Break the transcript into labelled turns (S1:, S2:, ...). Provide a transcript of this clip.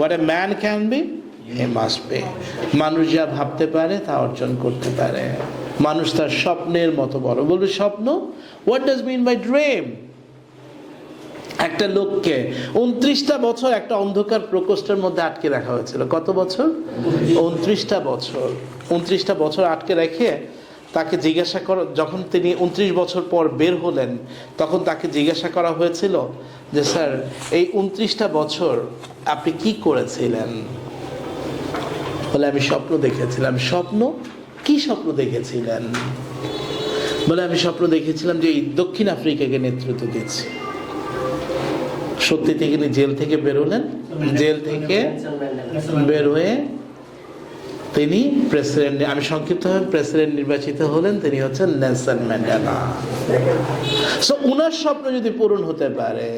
S1: What a man can be, he must be. মানুষ যা ভাবতে পারে তা অর্জন করতে পারে। মানুষ তার স্বপ্নের মতো বড়। বলবে স্বপ্ন, what does mean by dream? একটা লোককে 29টা বছর একটা অন্ধকার প্রকোষ্ঠের মধ্যে আটকে রাখা হয়েছিল। কত বছর? 29টা বছর। 29টা বছর আটকে রেখে তাকে জিজ্ঞাসা করা, যখন তিনি 29 বছর পর বের হলেন, তখন তাকে জিজ্ঞাসা করা হয়েছিল যে স্যার, এই 29টা বছর আপনি কি করেছিলেন? বলে আমি স্বপ্ন দেখেছিলাম। স্বপ্ন? কি স্বপ্ন দেখেছিলেন? বলে আমি স্বপ্ন দেখেছিলাম যে এই দক্ষিণ আফ্রিকাকে নেতৃত্ব দিচ্ছি। সত্যি তিনি জেল থেকে বেরোলেন। জেল থেকে বের হয়ে তিনি প্রেসিডেন্ট, আমি সংক্ষিপ্তভাবে প্রেসিডেন্ট নির্বাচিত হলেন। তিনি হচ্ছেন নেলসন ম্যান্ডেলা। সো উনার স্বপ্ন যদি পূরণ হতে পারে,